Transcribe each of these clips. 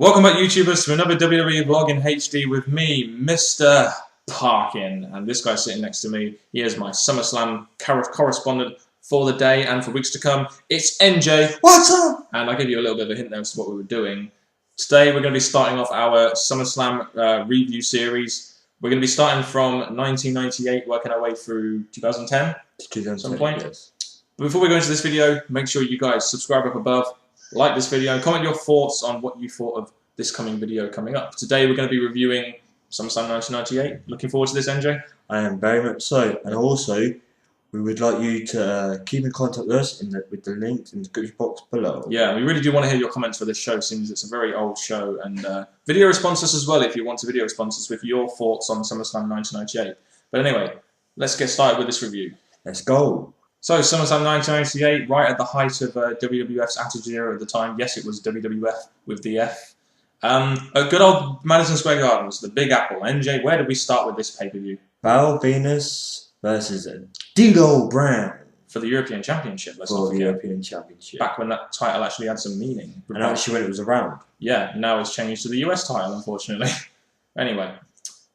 Welcome back, YouTubers, to another WWE vlog in HD with me, Mr. Parkin. And this guy sitting next to me, he is my SummerSlam correspondent for the day and for weeks to come. It's NJ. What's up? And I'll give you a little bit of a hint there as to what we were doing. Today we're going to be starting off our SummerSlam review series. We're going to be starting from 1998, working our way through 2010 at some point. Yes. But before we go into this video, make sure you guys subscribe up above. Like this video and comment your thoughts on what you thought of this coming video coming up. Today we're going to be reviewing SummerSlam 1998. Looking forward to this, NJ? I am very much so. And also, we would like you to keep in contact with us with the links in the description box below. Yeah, we really do want to hear your comments for this show, since it's a very old show. And video responses as well, if you want to video responses with your thoughts on SummerSlam 1998. But anyway, let's get started with this review. Let's go. So, SummerSlam 1998, right at the height of WWF's Attitude Era at the time. Yes, it was WWF with the F. A good old Madison Square Gardens, the Big Apple. NJ, where did we start with this pay-per-view? Venis versus D'Lo Brown. For the European Championship, let's not For the forget. European Championship. Back when that title actually had some meaning. And actually when it was around. Yeah, now it's changed to the US title, unfortunately. Anyway.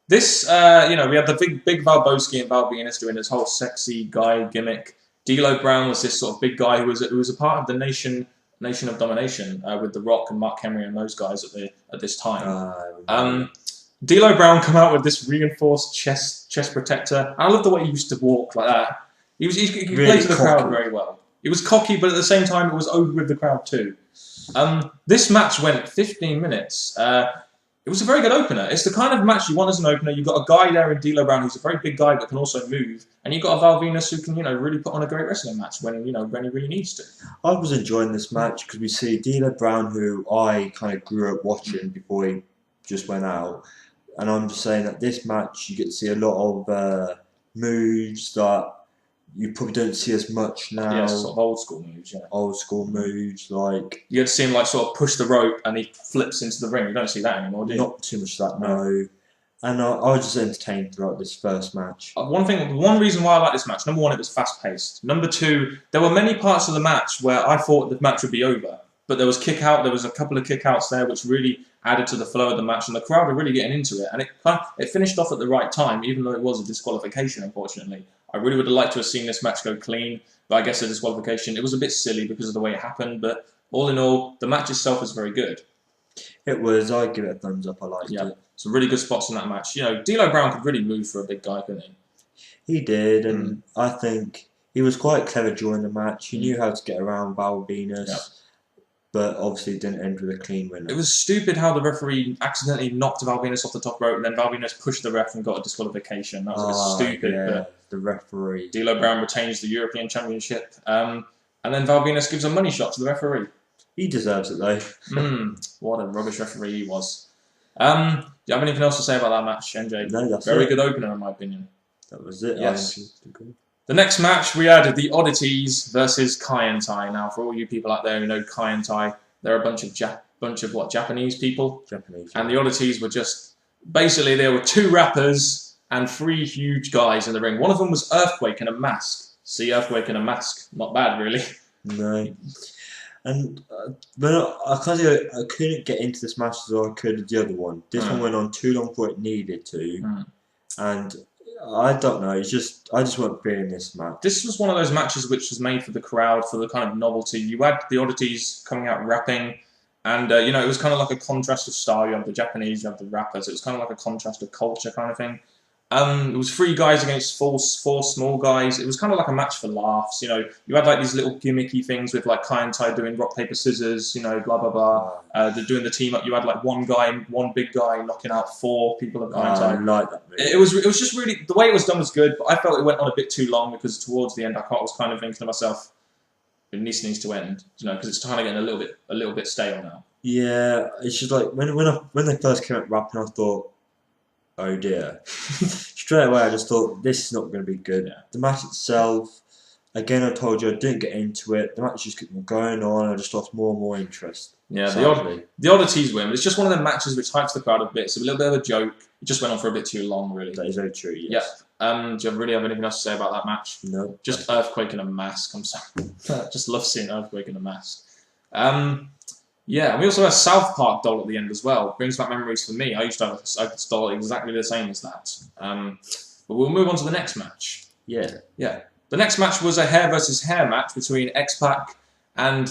This, we had the big Valboski and Val Venis doing this whole sexy guy gimmick. D'Lo Brown was this sort of big guy who was a part of the Nation of Domination with The Rock and Mark Henry and those guys at this time. D'Lo Brown come out with this reinforced chest protector. I love the way he used to walk like that. He really played to the crowd very well. He was cocky, but at the same time, it was over with the crowd too. This match went 15 minutes. It was a very good opener. It's the kind of match you want as an opener. You've got a guy there in D'Lo Brown who's a very big guy but can also move, and you've got a Val Venis who can, really put on a great wrestling match when he really needs to. I was enjoying this match because we see D'Lo Brown, who I kind of grew up watching before he just went out, and I'm just saying that this match you get to see a lot of moves that you probably don't see as much now. Yeah, sort of old school moves, yeah. Old school moves, like... You get to see him, sort of push the rope and he flips into the ring. You don't see that anymore, do you? Not too much of that, no. And I was just entertained throughout this first match. One reason why I like this match, number one, it was fast-paced. Number two, there were many parts of the match where I thought the match would be over. But there was there was a couple of kick-outs there which really added to the flow of the match, and the crowd were really getting into it. And it finished off at the right time, even though it was a disqualification, unfortunately. I really would have liked to have seen this match go clean, but I guess a disqualification. It was a bit silly because of the way it happened, but all in all, the match itself was very good. It was. I'd give it a thumbs up. I liked it. Some really good spots in that match. D'Lo Brown could really move for a big guy, couldn't he? He did, and I think he was quite clever during the match. He knew how to get around Val Venis, but obviously didn't end with a clean winner. It was stupid how the referee accidentally knocked Val Venis off the top rope, and then Val Venis pushed the ref and got a disqualification. That was a bit stupid. Yeah, but the referee. D'Lo Brown retains the European Championship, and then Val Venis gives a money shot to the referee. He deserves it though. What a rubbish referee he was. Do you have anything else to say about that match, NJ? No, that's very it. good opener in my opinion. That was it. Yes. The next match we had the Oddities versus Kaientai. Now, for all you people out there who know Kaientai, they're a bunch of Japanese people. Japanese. And the Oddities were just basically there were two rappers and three huge guys in the ring. One of them was Earthquake in a mask. See, Earthquake in a mask, not bad really. No. And but I couldn't get into this match as I could the other one. This one went on too long for it needed to, and I don't know. I just wasn't feeling this match. This was one of those matches which was made for the crowd, for the kind of novelty. You had the Oddities coming out rapping, and it was kind of like a contrast of style. You have the Japanese, you have the rappers. It was kind of like a contrast of culture kind of thing. It was three guys against four small guys. It was kind of like a match for laughs. You had like these little gimmicky things with like Kaientai doing rock paper scissors. Blah blah blah. They're doing the team up. You had like one big guy knocking out four people at Kaientai. I like that move. It was just really, the way it was done was good, but I felt it went on a bit too long because towards the end I was kind of thinking to myself, this needs to end. Because it's kind of getting a little bit stale now. Yeah, it's just like when they first came out rapping, I thought, oh dear. Straight away I just thought, this is not going to be good. Yeah. The match itself, again I told you I didn't get into it. The match just kept going on, I just lost more and more interest. Yeah, the Oddities win. It's just one of them matches which hypes the crowd a bit. It's a little bit of a joke. It just went on for a bit too long, really. That is very true, yes. Yeah. Do you really have anything else to say about that match? No. Just Earthquake in a mask. I'm sorry. Just love seeing Earthquake in a mask. Yeah, and we also have a South Park doll at the end as well. Brings back memories for me. I used to have a doll exactly the same as that. But we'll move on to the next match. Yeah. Yeah. The next match was a hair versus hair match between X-Pac and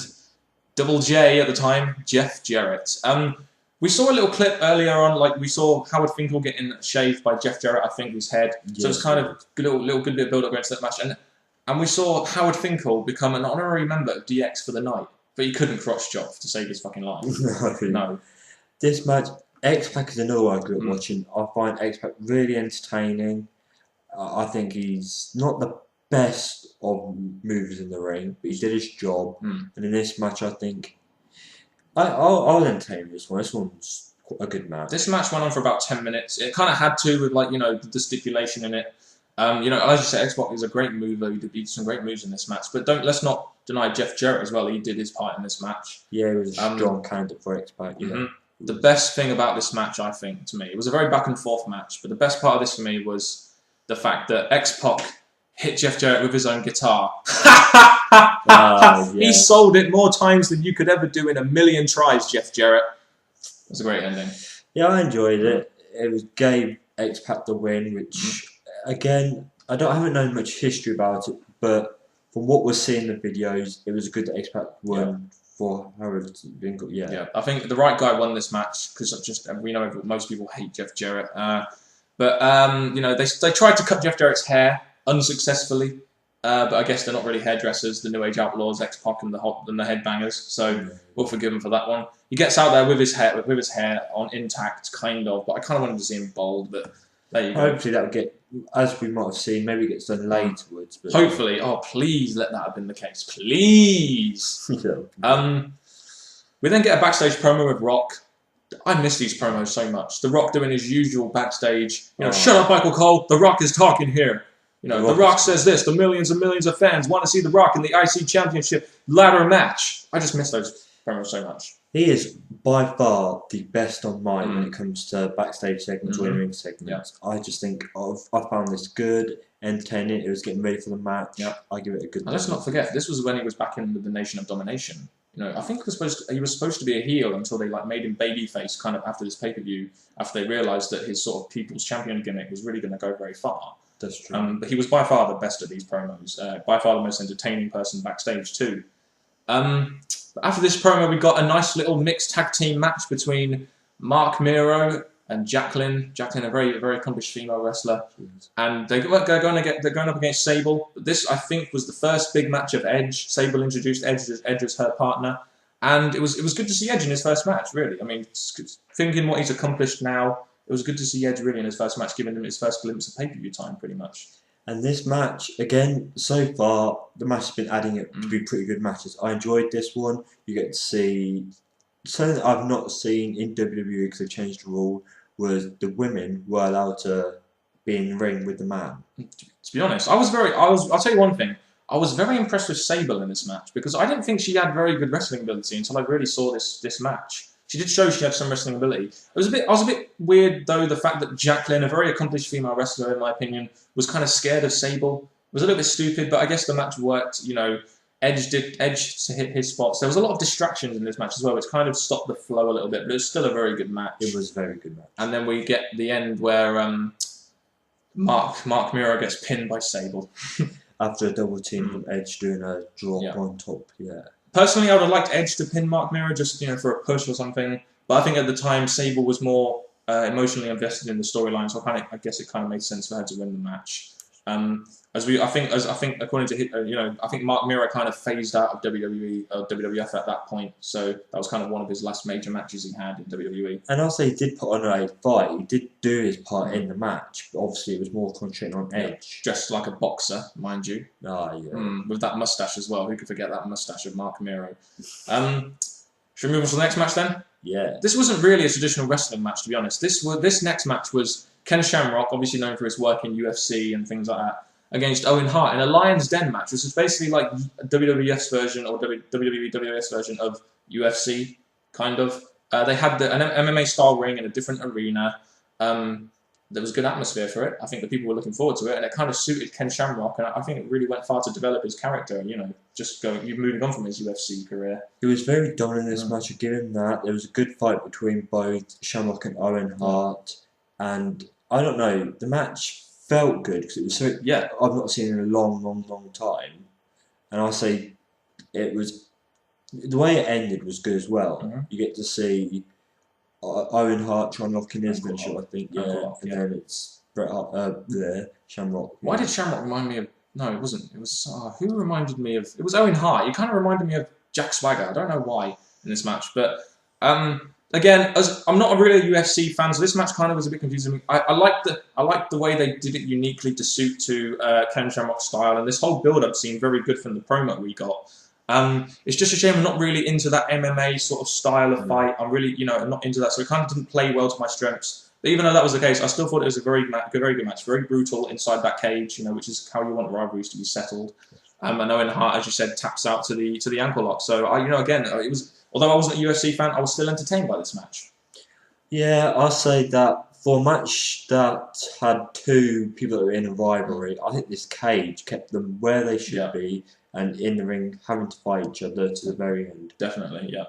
Double J at the time, Jeff Jarrett. We saw a little clip earlier on, like we saw Howard Finkel getting shaved by Jeff Jarrett, I think, his head. Yes, so it's kind of a little good bit of build-up going into that match. And we saw Howard Finkel become an honorary member of DX for the night. But he couldn't crotch chop to save his fucking life. No. This match, X-Pac is another one I grew up watching. I find X-Pac really entertaining. I think he's not the best of movers in the ring, but he did his job. And in this match, I think I'll entertain this one. This one's a good match. This match went on for about 10 minutes. It kind of had to with, like, you know, the stipulation in it. You know, as you said, X-Pac is a great mover. He did some great moves in this match. But let's not deny Jeff Jarrett as well. He did his part in this match. Yeah, he was a strong candidate for X-Pac. Yeah. The best thing about this match, I think, to me, it was a very back and forth match. But the best part of this for me was the fact that X-Pac hit Jeff Jarrett with his own guitar. He sold it more times than you could ever do in a million tries, Jeff Jarrett. It was a great ending. Yeah, I enjoyed it. It gave X-Pac the win, which, again, I haven't known much history about it, but from what we're seeing in the videos, it was good that X-Pac won for Howard Finkel. Yeah, I think the right guy won this match because we know most people hate Jeff Jarrett. You know, they tried to cut Jeff Jarrett's hair unsuccessly, but I guess they're not really hairdressers, the New Age Outlaws, X-Pac and the Headbangers, so we'll forgive him for that one. He gets out there with his hair on intact, kind of, but I kind of wanted to see him bald, but there you go. Hopefully that will get, as we might have seen, maybe it gets done laterwards. But hopefully, oh please let that have been the case, please. We then get a backstage promo with Rock. I miss these promos so much. The Rock doing his usual backstage, you know, shut up, Michael Cole. The Rock is talking here. You know, The Rock says this. The millions and millions of fans want to see The Rock in the IC Championship ladder match. I just miss those promos so much. He is by far the best on mic when it comes to backstage segments or in-ring segments. I just think I found this good, entertaining. It was getting ready for the match. I give it a good. And let's not forget, this was when he was back in with the Nation of Domination. You know, I think he was supposed to be a heel until they made him babyface kind of after this pay-per-view, after they realised that his sort of People's Champion gimmick was really going to go very far. That's true. But he was by far the best at these promos. By far the most entertaining person backstage too. After this promo, we got a nice little mixed tag team match between Mark Miro and Jacqueline. Jacqueline, a very, very accomplished female wrestler. And they're going up against Sable. This, I think, was the first big match of Edge. Sable introduced Edge as her partner. And it was good to see Edge in his first match, really. I mean, thinking what he's accomplished now, it was good to see Edge really in his first match, giving him his first glimpse of pay-per-view time, pretty much. And this match, again, so far, the match has been adding up to be pretty good matches. I enjoyed this one. You get to see something that I've not seen in WWE because they changed the rule, was the women were allowed to be in the ring with the man. To be honest, I'll tell you one thing. I was very impressed with Sable in this match because I didn't think she had very good wrestling ability until I really saw this match. She did show she had some wrestling ability. I was a bit weird though, the fact that Jacqueline, a very accomplished female wrestler in my opinion, was kind of scared of Sable. It was a little bit stupid, but I guess the match worked. You know, Edge to hit his spots. There was a lot of distractions in this match as well, which kind of stopped the flow a little bit, but it was still a very good match. It was a very good match. And then we get the end where Mark Miro gets pinned by Sable. After a double team from Edge doing a drop on top, Personally, I would have liked Edge to pin Mark Miro just, you know, for a push or something. But I think at the time, Sable was more emotionally invested in the storyline, so I guess it kind of made sense for her to win the match. I think according to I think Mark Miro kind of phased out of WWE or WWF at that point, so that was kind of one of his last major matches he had in WWE. And also, he did put on a fight. He did do his part in the match, but obviously it was more concentrated on Edge. Dressed like a boxer, mind you. With that mustache as well. Who could forget that mustache of Mark Miro? Should we move on to the next match then? Yeah. This wasn't really a traditional wrestling match, to be honest. This next match was Ken Shamrock, obviously known for his work in UFC and things like that, against Owen Hart in a Lion's Den match, which is basically like WWF's version or WWF's version of UFC, kind of. They had an MMA style ring in a different arena. there was good atmosphere for it. I think the people were looking forward to it, and it kind of suited Ken Shamrock, and I think it really went far to develop his character. You know, just moving on from his UFC career. He was very dominant in this match. I give him that. There was a good fight between both Shamrock and Owen Hart, and I don't know, the match felt good because it was so. Yeah, I've not seen it in a long time, and I'll say it was the way it ended was good as well. You get to see Owen Hart trying to lock in his finisher, I think, and then it's Bret Hart, Shamrock. Why did Shamrock remind me of? No, it wasn't. It was who reminded me of? It was Owen Hart. He kind of reminded me of Jack Swagger. I don't know why in this match, but again, as I'm not a really UFC fan, so this match kind of was a bit confusing to me. I liked the way they did it uniquely to suit to Ken Shamrock's style, and this whole build-up seemed very good from the promo we got. It's just a shame I'm not really into that MMA sort of style of fight. I'm really, I'm not into that, so it kind of didn't play well to my strengths. But even though that was the case, I still thought it was a very good match, very brutal inside that cage, which is how you want rivalries to be settled. I know Owen Hart, as you said, taps out to the ankle lock. So again, it was. Although I wasn't a UFC fan, I was still entertained by this match. Yeah, I'll say that for a match that had two people that were in a rivalry, I think this cage kept them where they should be and in the ring having to fight each other to the very end. Definitely, yeah.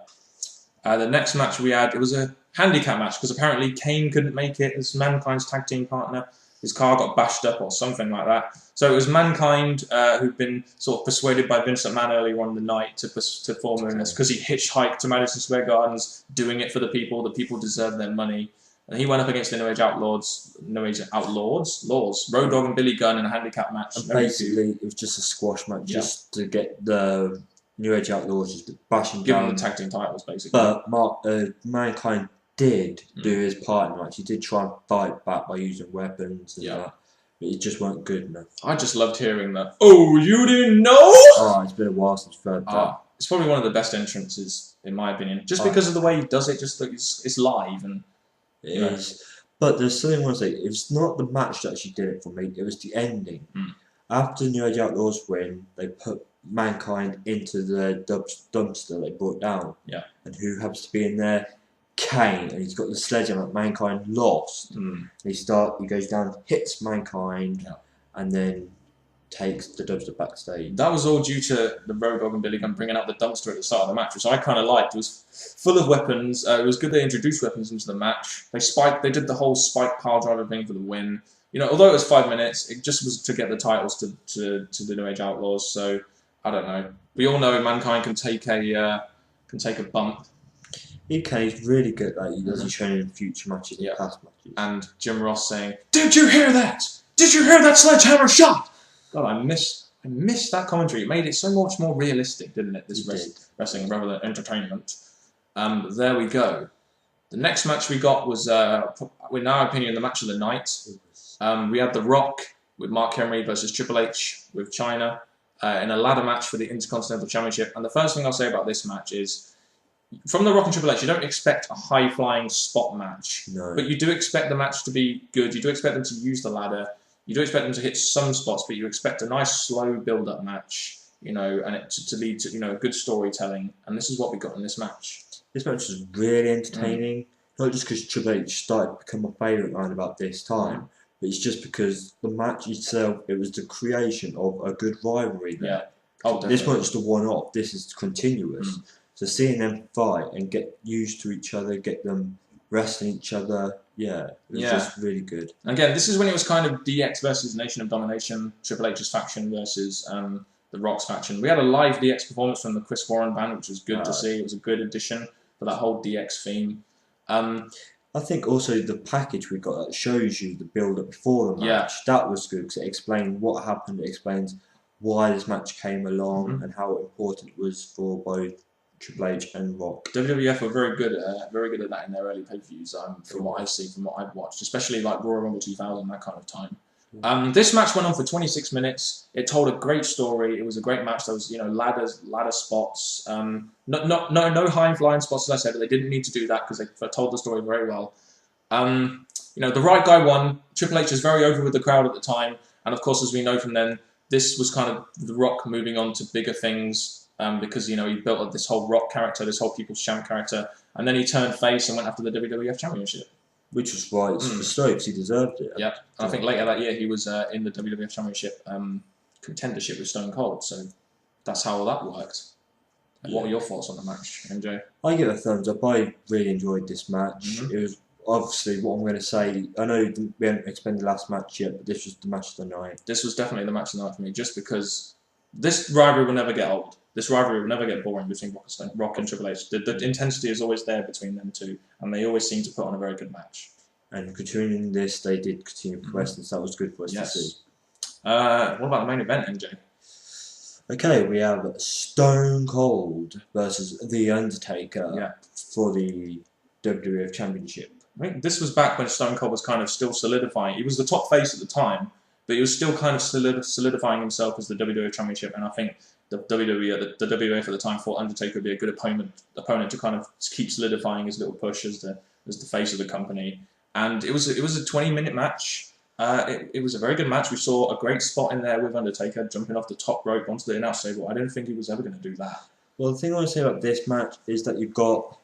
The next match we had, it was a handicap match because apparently Kane couldn't make it as Mankind's tag team partner. His car got bashed up or something like that. So it was Mankind who'd been sort of persuaded by Vince McMahon earlier on in the night to form in this because he hitchhiked to Madison Square Gardens doing it for the people. The people deserved their money. And he went up against the New Age Outlaws, Road Dogg and Billy Gunn in a handicap match. And basically, it was just a squash match just to get the New Age Outlaws just bashing Give down. them the tag team titles, basically. But Mankind did do his part in the match. He did try and fight back by using weapons and that. But it just weren't good enough. I just loved hearing that. Oh, you didn't know? Oh, it's been a while since I've heard that. It's probably one of the best entrances, in my opinion. Just because of the way he does it, just like it's live. And it is. But there's something I want to say. It was not the match that actually did it for me. It was the ending. After the New Age Outlaws win, they put Mankind into the dumpster they brought down. Yeah. And who happens to be in there? Kane, and he's got the sledgehammer. Mankind lost. He goes down, hits Mankind, and then takes the dumpster backstage. That was all due to the Road Dogg and Billy Gunn bringing out the dumpster at the start of the match, which I kind of liked. It was full of weapons. It was good they introduced weapons into the match. They did the whole spike pile driver thing for the win. Although it was 5 minutes, it just was to get the titles to the New Age Outlaws. So I don't know. We all know Mankind can take a bump. He can. He's really good at that. He does. He's shown in future matches and past matches. And Jim Ross saying, "Did you hear that? Did you hear that sledgehammer shot?" God, I missed that commentary. It made it so much more realistic, didn't it? This wrestling rather than entertainment. There we go. The next match we got was, in our opinion, the match of the night. We had The Rock with Mark Henry versus Triple H with China in a ladder match for the Intercontinental Championship. And the first thing I'll say about this match is, from The Rock and Triple H, you don't expect a high-flying spot match. No. But you do expect the match to be good. You do expect them to use the ladder. You do expect them to hit some spots, but you expect a nice, slow build-up match, and it to lead to, good storytelling. And this is what we got in this match. This match was really entertaining. Not just because Triple H started to become my favourite around about this time, but it's just because the match itself, it was the creation of a good rivalry there. Yeah. Oh, this wasn't just a one-off. This is continuous. So seeing them fight and get used to each other, get them wrestling each other, it was just really good. Again, this is when it was kind of DX versus Nation of Domination, Triple H's faction versus the Rock's faction. We had a live DX performance from the Chris Warren band, which was good to see. It was a good addition for that whole DX theme. I think also the package we got that shows you the build-up before the match, that was good because it explained what happened, it explains why this match came along and how important it was for both Triple H and Rock. WWF were very good at that in their early pay-per-views. From what I see, from what I've watched, especially like Royal Rumble 2000, that kind of time. This match went on for 26 minutes. It told a great story. It was a great match. There was ladder spots. No high flying spots, as I said, but they didn't need to do that because they told the story very well. The right guy won. Triple H was very over with the crowd at the time, and of course, as we know from then, this was kind of The Rock moving on to bigger things. Because he built up this whole Rock character, this whole People's Champ character, and then he turned face and went after the WWF Championship. which was right for Stokes. He deserved it. Yeah, I think later that year he was in the WWF Championship contendership with Stone Cold. So that's how all that worked. What were your thoughts on the match, MJ? I give it a thumbs up. I really enjoyed this match. It was obviously what I'm going to say. I know we haven't explained the last match yet, but this was the match of the night. This was definitely the match of the night for me, just because this rivalry will never get old. This rivalry will never get boring between Rock and Triple H. The intensity is always there between them two, and they always seem to put on a very good match. And continuing this, they did continue progressing, so that was good for us to see. What about the main event, MJ? Okay, we have Stone Cold versus The Undertaker for the WWF Championship. I think this was back when Stone Cold was kind of still solidifying. He was the top face at the time, but he was still kind of solidifying himself as the WWF Championship. And I think the WWF at the time thought Undertaker would be a good opponent to kind of keep solidifying his little push as the face of the company. And it was a 20-minute match. It was a very good match. We saw a great spot in there with Undertaker jumping off the top rope onto the announce table. I didn't think he was ever going to do that. Well, the thing I want to say about this match is that you've got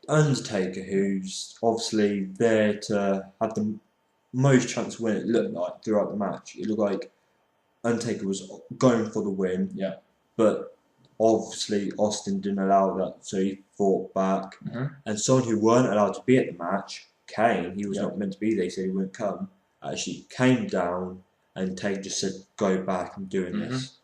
Undertaker, who's obviously there to have the most chance to win, it looked like, throughout the match. It looked like Undertaker was going for the win. Yeah. But obviously Austin didn't allow that, so he fought back. And someone who weren't allowed to be at the match, Kane, he was not meant to be there, he said he wouldn't come, actually came down, and Taker just said, go back, I'm doing this.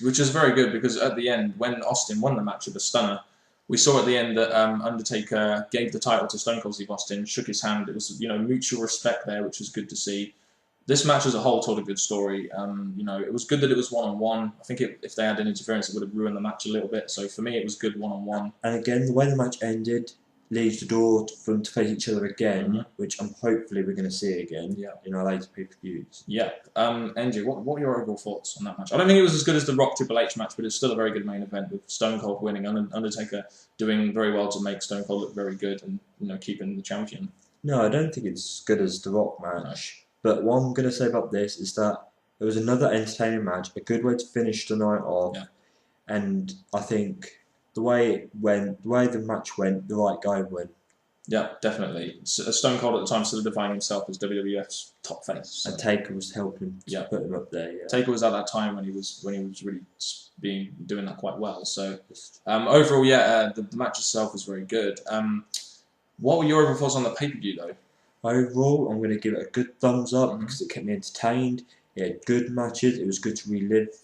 Which is very good, because at the end, when Austin won the match with a stunner, we saw at the end that Undertaker gave the title to Stone Cold Steve Austin, shook his hand. It was, mutual respect there, which was good to see. This match as a whole told a good story. It was good that it was one-on-one. I think if they had an interference, it would have ruined the match a little bit. So for me, it was good one-on-one. And again, the way the match ended leaves the door for them to face each other again, which hopefully we're going to see again in our later pay-per-views. Yeah. NG, what were your overall thoughts on that match? I don't think it was as good as the Rock Triple H match, but it's still a very good main event with Stone Cold winning and Undertaker doing very well to make Stone Cold look very good and keeping the champion. No, I don't think it's as good as the Rock match. No. But what I'm going to say about this is that it was another entertaining match, a good way to finish the night off, and I think the way the match went, the right guy won. Yeah, definitely. Stone Cold at the time solidifying himself as WWF's top face. So. And Taker was helping to put him up there. Yeah. Taker was at that time when he was really doing that quite well. So overall, the match itself was very good. What were your overall thoughts on the pay-per-view though? Overall, I'm going to give it a good thumbs up because it kept me entertained. It had good matches. It was good to relive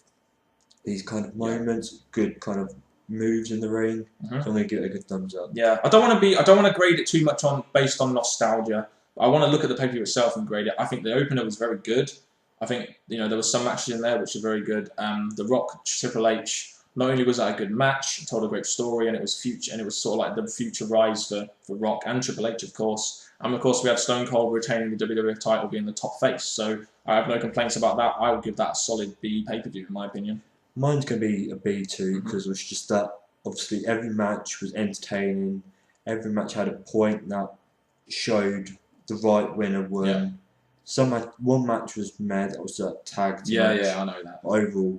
these kind of moments, good kind of moves in the ring. So I'm going to give it a good thumbs up. Yeah, I don't want to grade it too much based on nostalgia. I want to look at the pay-per-view itself and grade it. I think the opener was very good. I think there was some matches in there which were very good. The Rock Triple H, not only was that a good match, it told a great story, and it was sort of like the future rise for Rock and Triple H, of course. And of course, we had Stone Cold retaining the WWF title, being the top face. So I have no complaints about that. I would give that a solid B pay-per-view, in my opinion. Mine's going to be a B2 because it was just that, obviously, every match was entertaining. Every match had a point that showed the right winner won. One match was mad. That was a tag team match. Yeah, I know that. Overall,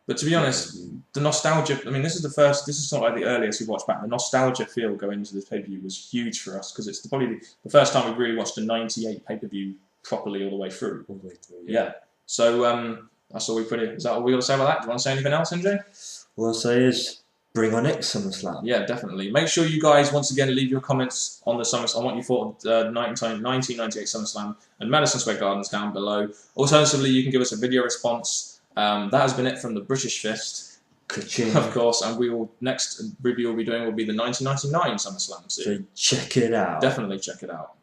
But to be honest, the nostalgia, this is not like the earliest we watched back. The nostalgia feel going into this pay-per-view was huge for us because it's probably the first time we've really watched a 98 pay-per-view properly all the way through. So that's all is that all we got to say about that? Do you want to say anything else, MJ? All I'll say is bring on next Summerslam. Yeah, definitely. Make sure you guys, once again, leave your comments on the Summerslam, on what you thought of 1998 Summerslam and Madison Square Gardens down below. Alternatively, you can give us a video response. That has been it from the British Fist, of course, and next review we'll be doing will be the 1999 SummerSlam. So check it out. Definitely check it out.